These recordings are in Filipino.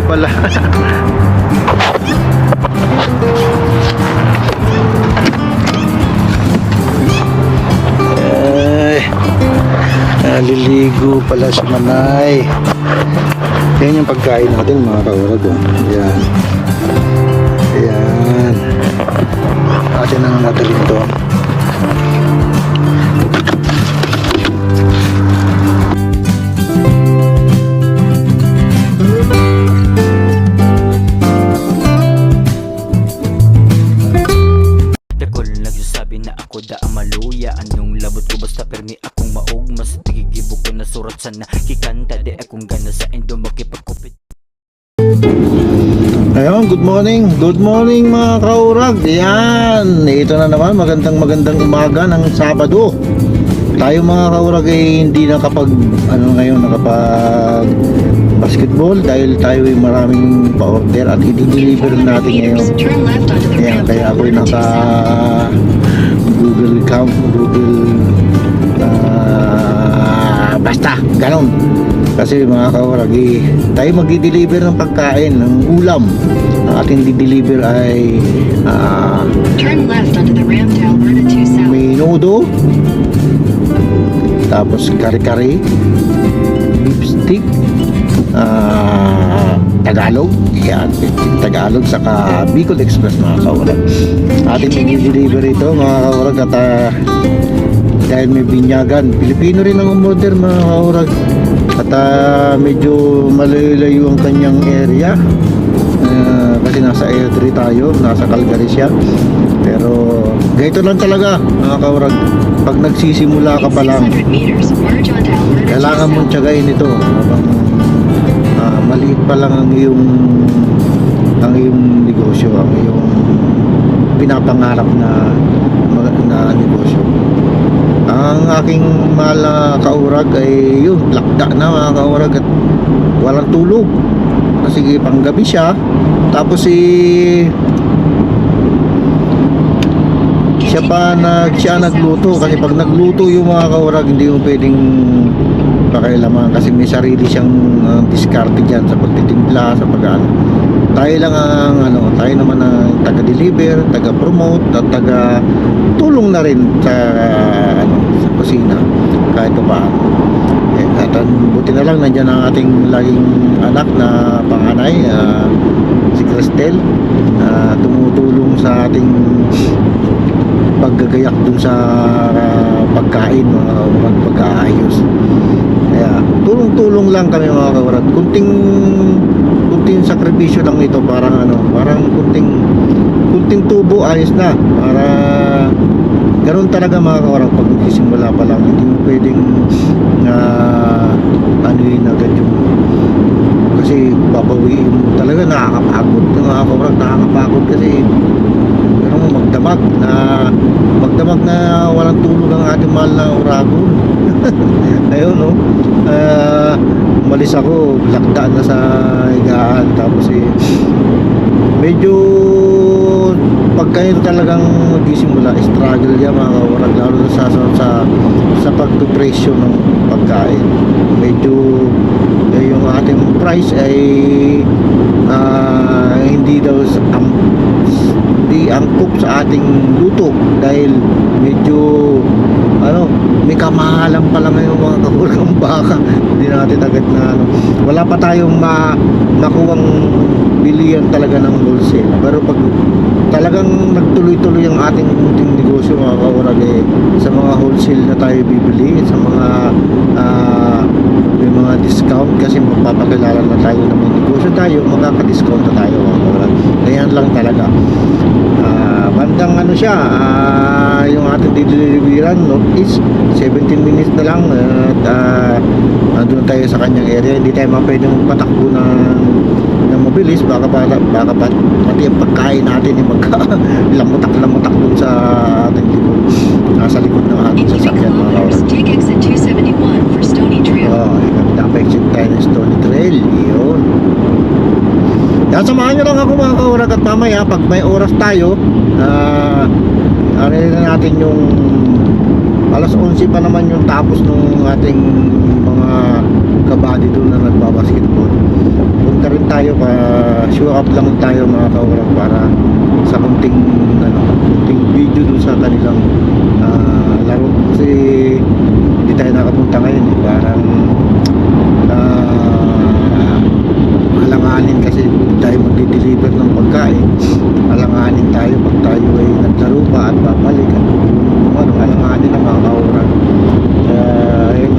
pala. Ay, naliligo pala si Manay. Yan yung pagkain natin mga kaurag. Yan. Yan. Atin ang natalin to. Dakol nagsasabi na ako da ang maluya. Anong labot ko basta permi akong maugma. Sa tigigibok ko na surat sa nakikanta. Di akong gana sa endo makipagkupit. Ayun, good morning mga kaurag. Yan, ito na naman, magandang umaga ng Sabado. Tayo mga kaurag ay hindi nakapag basketball dahil tayo ay maraming pa-order at i-deliver natin ngayon. Ayan, kaya ako ay naka Google account, basta, ganun. Kasi mga kaurag, tayo mag-deliver ng pagkain, ng ulam. Ang ating di-deliver ay Turn left onto the ramp to Alberta 2 South. menudo, tapos kare-kare, beef stick, Tagalog, yan, Tagalog, saka Bicol Express mga kaurag. Ating i-deliver ito mga kaurag at dahil may binyagan, Pilipino rin ang umorder mga kaurag. At medyo malayo ang kanyang area kasi nasa Airdrie tayo, nasa Calgary siya. Pero ganito lang talaga mga kaurag, pag nagsisimula ka pa lang, 600 meters, merge onto Alberta 2 kailangan mong South. tiyagain ito habang maliit pa lang ang iyong negosyo, ang iyong pinapangarap na negosyo. Ang aking mahal na kaurag ay yun, lakda na mga kaurag at walang tulog kasi panggabi siya. Tapos siya nagluto kasi pag nagluto yung mga kaurag hindi mo pwedeng pakailaman kasi may sarili siyang diskarte dyan sa pagtitimpla, sa pag-ano. Tayo lang tayo naman ang taga-deliver, taga-promote at taga-tulong na rin sa sa kusina kahit pa paano. At buti na lang nandiyan ang ating laging anak na panganay, si Cristel, tumutulong sa ating paggagayak dun sa pagkain, pagkaayos. Kaya tulong-tulong lang kami mga kaurag. Kunting sakripisyo lang ito, parang kunting tubo ayos na. Para ganoon talaga mga kaurag, pag nagsisimula pa lang hindi mo pwedeng anuin agad yung, kasi babawiin mo talaga. Nakakapagod mga kaurag, nakakapagod kasi magdamag na walang tulog ang ating mahal na uragon. Ayun no, umalis ako, lakdaan na sa higaan. Tapos medyo pagka talagang magsisimula, struggle yan mga kaurag, lalo na sa pagpipresyo ng pagkain. Medyo yung ating price ay hindi daw hindi angkop sa ating luto dahil medyo may kamahalan pa lang yung mga kaurang baka. Hindi natin agad na wala pa tayong makuwang bilihan talaga ng wholesale. Pero pag talagang nagtuloy-tuloy ang ating munting negosyo mga kaurag, sa mga wholesale na tayo bibili, sa mga may mga discount kasi magpapakilala na tayo ng mga negosyo tayo, magkaka-discount na tayo mga kaurag. Ganyan lang talaga. Bandang yung ating deliveryran Northeast, 17 minutes na lang at andun tayo sa kanyang area. Hindi tayo pwedeng patakbo ng mabilis, baka pati ang pagkain natin yung lamutak dun sa ating likod, nasa likod ng ating In 2 sasakyan mga kilometers, kaurag. take exit 271 for Stony Trail. Exit tayo ng Stony Trail. Yun. Samahan nyo lang ako mga kaurag at mamaya pag may oras tayo, na natin yung alas 11 pa naman yung tapos nung ating mga kabady doon na nagbabasketball. Punta rin tayo pa show up lang tayo mga kaurag para sa kunting kunting video dun sa kanilang laro kasi hindi tayo nakapunta ngayon eh. Parang alanganin kasi tayo magdi-deliver ng pagkain, alanganin tayo pag tayo ay naglaro pa at babalik at alanganin na mga kaurag. Ayun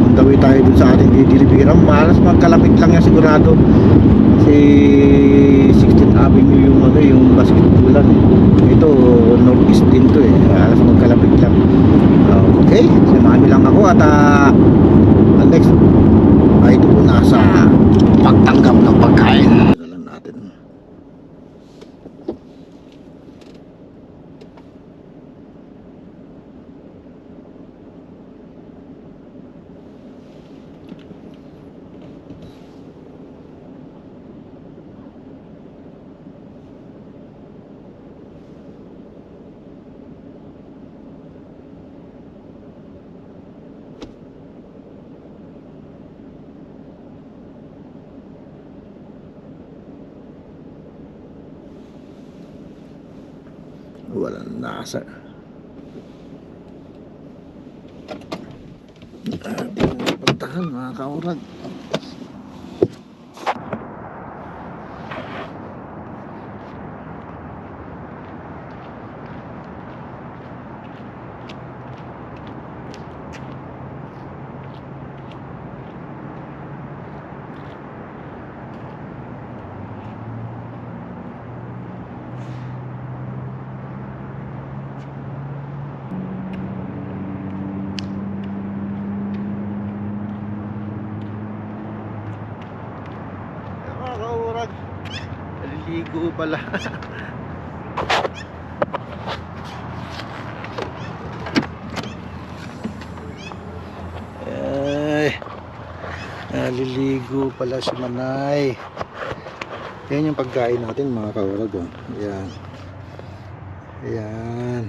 on the way tayo dun sa ating dideliveran, malas magkalapit lang yan sigurado kasi 16th Avenue yung basketballan ito northeast din to eh, malas magkalapit lang. Okay, samahan nyo lang ako at next ay ito po nasa pagtanggap ng pagkain lang natin. Walang nasa. Puntahan mga kaurag. Mga kaurag, naliligo pala. Ay, naliligo pala si Manay. Yan yung pagkain natin mga kaurag. Yan. Yan.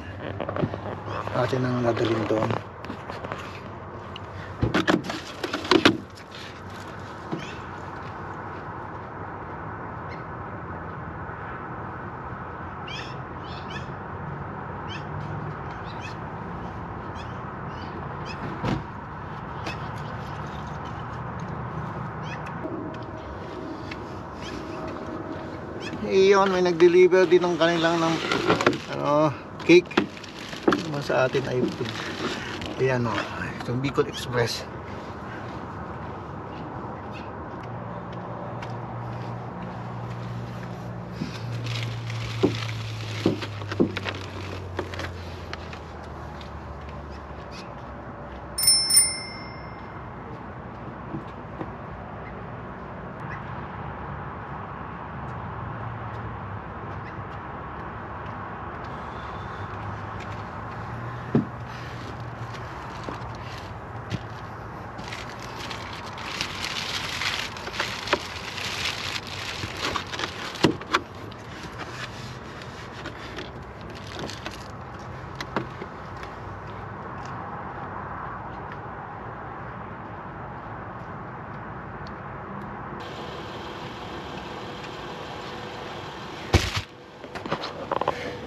Atin ang nadalhin doon. Iyon, may nag-deliver din ng kanilang ng cake sa atin ay food. Ayan itong Bicol Express.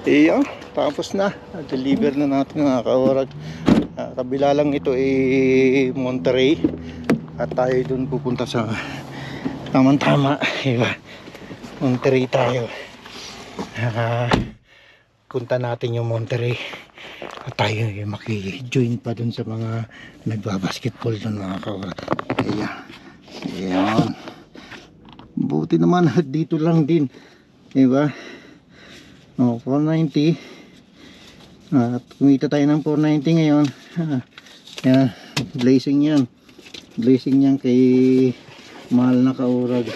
Iyon, tapos na. Deliver na natin mga kaurag. Kabila lang ito ay Monterey. At tayo dun pupunta sa tamang-tama. Diba? Monterey tayo. Punta natin yung Monterey. At tayo maki-join pa dun sa mga nagbabasketball dun mga kaurag. Ayan. Ayan. Buti naman dito lang din. Diba? 490 at kumita tayo ng 490 ngayon. Yan, blazing yan kay mahal na kaurag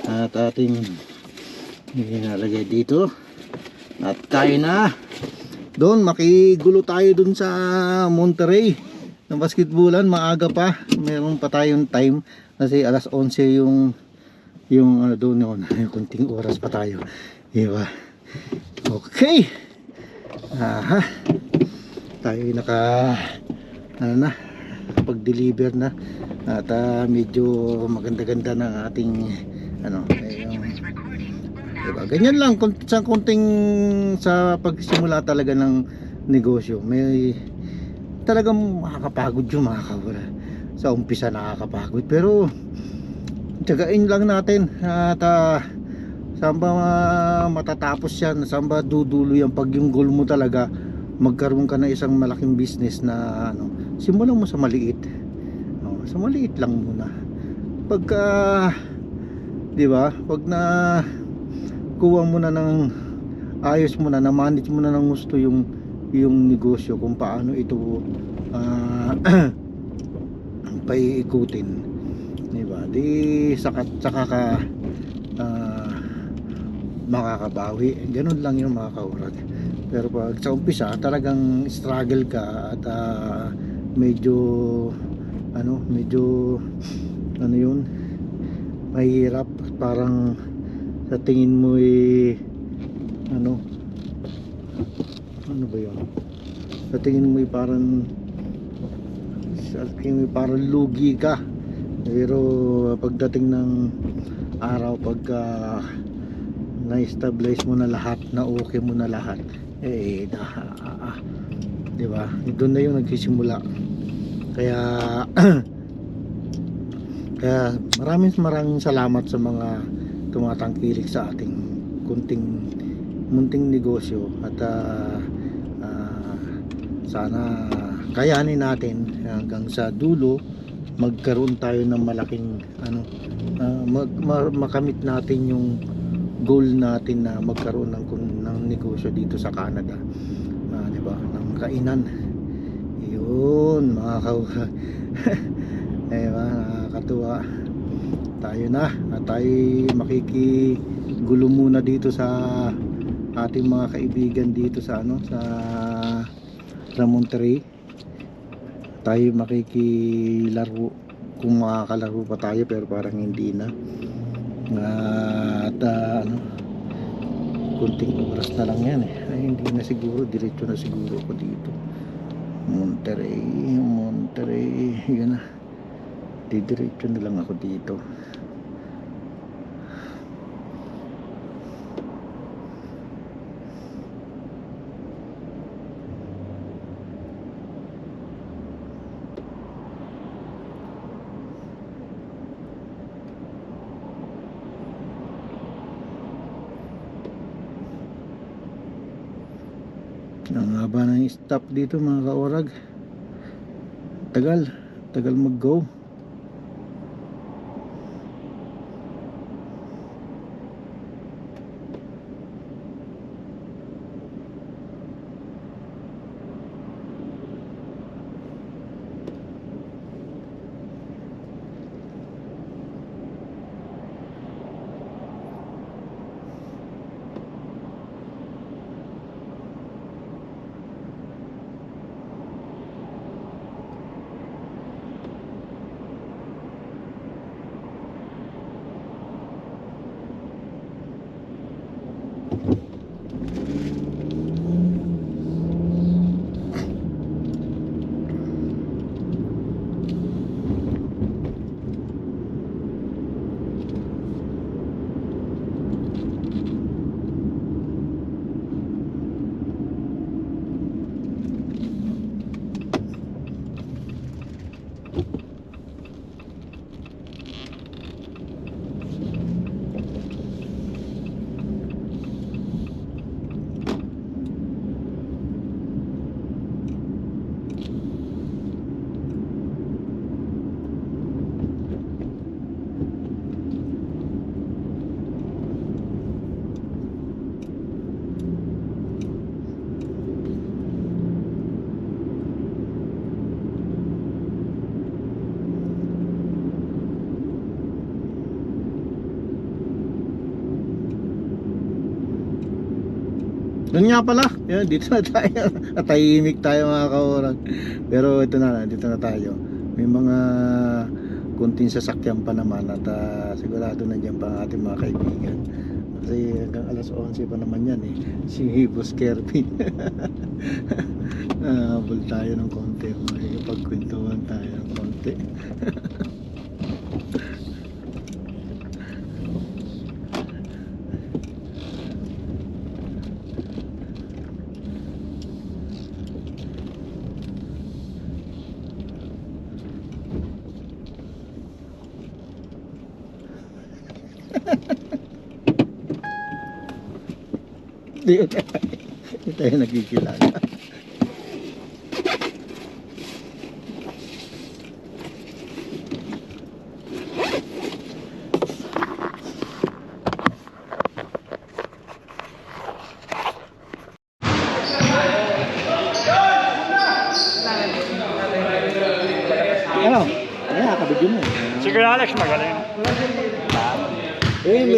at ating inalagay dito at tayo na doon, makigulo tayo doon sa Monterey ng basketballan. Maaga pa, meron pa tayong time kasi alas 11 yung doon yun, kunting oras pa tayo, diba? Okay. Tayo naka pag-deliver na at medyo maganda-ganda na ating ano yung, diba? Ganyan lang sa konting sa pagsimula talaga ng negosyo. May talagang makakapagod yung mga kawala. Sa umpisa nakakapagod pero tiyagain lang natin at saan ba matatapos yan, saan ba dudulo yan pag yung goal mo talaga magkaroon ka na isang malaking business na ano, simulan mo sa maliit. Sa maliit lang muna. Pagka di ba, pag na kuha mo na ng ayos mo na manage mo na ng gusto yung negosyo kung paano ito paiikutin, di ba? Di saka ka makakabawi. Ganun lang yung mga kaurag. Pero pag sa umpisa talagang struggle ka at medyo yun, mahirap, parang sa tingin mo ano ba yun, sa tingin mo parang lugi ka. Pero pagdating ng araw, pagka na-establish mo na lahat, na okay mo na lahat, di ba? Doon na yung nagsisimula. Kaya kaya maraming salamat sa mga tumatangkilik sa ating munting negosyo at sana kayanin natin hanggang sa dulo magkaroon tayo ng malaking makamit natin yung goal natin na magkaroon ng negosyo dito sa Canada, di ba? Ng kainan. Yun mga kawa. Diba, nakakatuwa. Tayo na at tayo makikigulo muna dito sa ating mga kaibigan dito sa Monterey. Tayo makikilaro kung makakalaro pa tayo, pero parang hindi na. At kunting oras na lang yan ay hindi na siguro, diretso na siguro ako dito. Monterey, yun na, didiretso na lang ako dito. Ang haba ng stop dito mga kaorag. Tagal mag-go. Doon nga pala, yun, dito na tayo. Tahimik tayo mga kaorag. Pero ito na, dito na tayo. May mga kunting sasakyan pa naman at sigurado na dyan pa ang ating mga kaibigan. Kasi hanggang alas 11 pa naman yan si Boss Kirby. Habol tayo ng konti, pagkwentuhan tayo. puti. Hindi tayo nagkikilala. Ano? Ayan, kabidyo mo. Sige Alex, magaling. May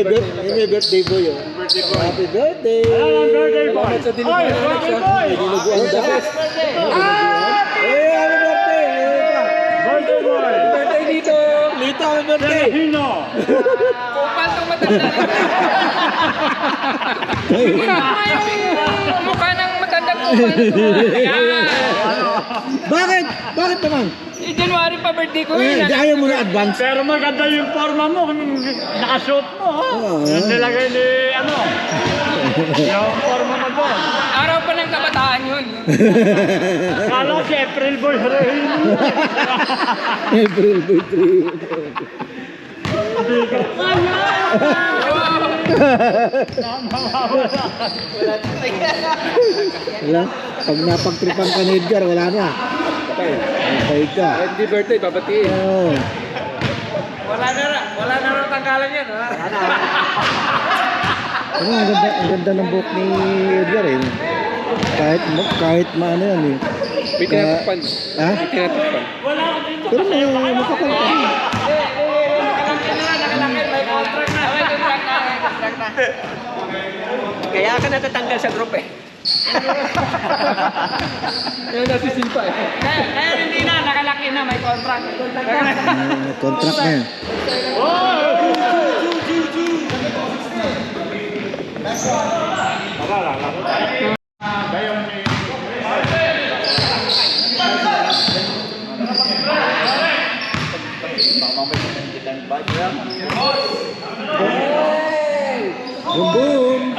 birthday boy yun. Happy birthday! Ayan ang birthday boy. Salamat sa dinuguan. Oy, birthday boy! Dinuguan daw. Happy birthday! Birthday boy! Birthday dito! Lito, happy birthday! Hino! Kupal itong matanda. Mukha ng matandang kupal. Yan. Bakit? Bakit naman? January pa birthday ko yun. Ayaw mo na advance. Pero maganda yung forma mo, nakasuot mo. Yung nilagay ni ano, yung forma mo doon. Araw pa ng kabataan yun. Kala ko si April Boy rin. April boy 3. Wala. Pag napagtripan ka ni Edgar, wala na. Okay ka. Happy birthday, babatiin. Oo. Wala na rin tanggalan yan. Ha? Ano, ang ganda ng buhok ni Edgar eh. Kahit maano yan eh. May tinatakpan. Ha? May tinatakpan. Pero may makapal ka. Nakalaki, may contract na. May contract na. Kaya ka natatanggal sa group eh. Kaya nasisimpa eh. Kaya hindi na, nakalaki na, may contract. Contract na yan. Boom boom!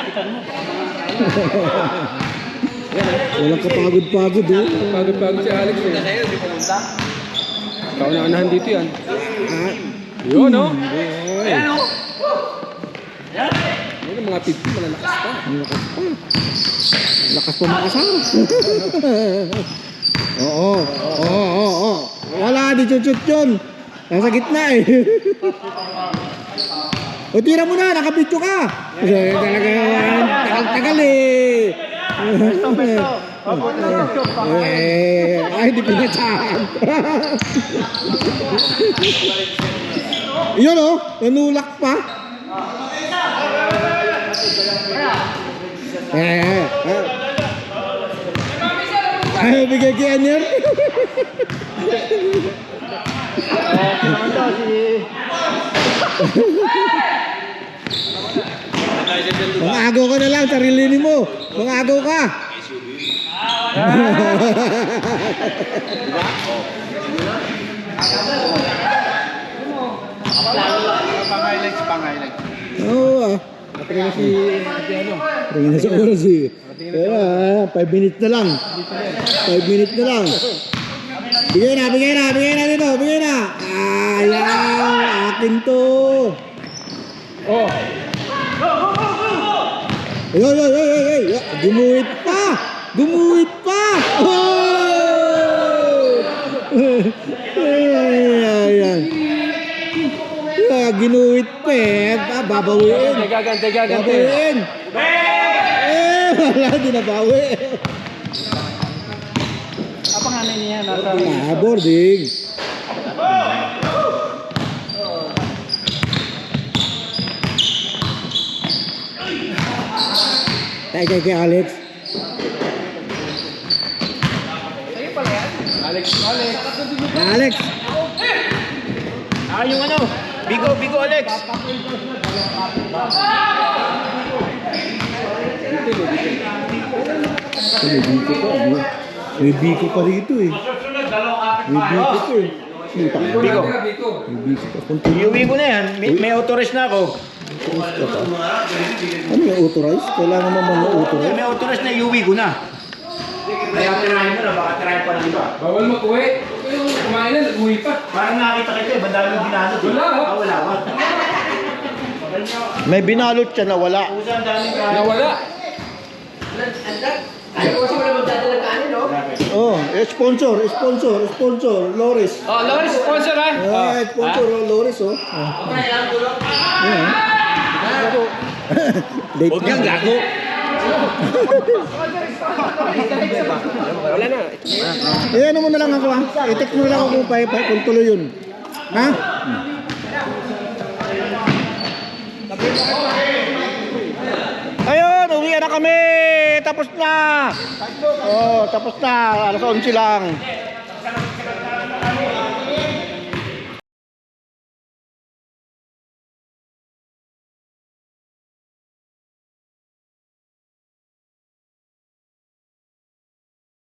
Walang kapagod-pagod eh. Pagod-pagod si Alex eh. Kauna-unahan dito yan. Ah, Yun oh. Ayan o. Ayun ang mga 50, malalakas pa. Lakas pa. Lakas pa makasama. Oo. Oo. Wala, di chut-chut yun. Nasa gitna eh. O tira mo na, nakapityo ka. Talaga, tagal eh. Ay, di pinatsahan. Yun o, nanulak pa. Ay, bigay kay Anyer. Mangagaw ka na lang, sarilinin mo. Mangagaw ka. Oo ah. Natin na si ano. Tingin na sa oras eh. Kaya 5 minutes na lang. 5 minutes na lang. Bigay na dito. Bigay na. Ayaw, akin to. Oh. Ay. Gumuhit pa. Oh! Ayan. Ginuhit pa eh. Babawiin. Gagante. Babawiin. Wala, di nabawi. Apa nga niya nasa? Boarding. Kay Alex. Alex. Yung ano? Bigo Alex. May biko pa rito eh. May biko pa eh. Kita ka. Biko. May busy ka. Punta Iuwi ko na yan. May authorize na ako. ka pa. Ano yung authorized? Kailangan mo man authorize? May authorize na iuwi ko na. Kaya tirahin mo na, baka tirahin pa ng iba. Bawal mag-uwi. Yung kumain na, nag-uwi pa. Parang nakita kita eh, bandami yung binanod eh. Wala, oh. Ah, wala ba? May binalot siya na wala. Pusa ang daming kain. Nawala. Oh, sponsor, Loris. Oh, Loris, sponsor ha? Sponsor, Loris, oh. Yeah. Date Huwag niyang gago. Wala na. ano mo na lang ako, ha? I-text mo na lang ako kung tuloy yun. Ha? Ayun, uwi na kami! Tapos na! Oh, tapos na. Alas 11 lang.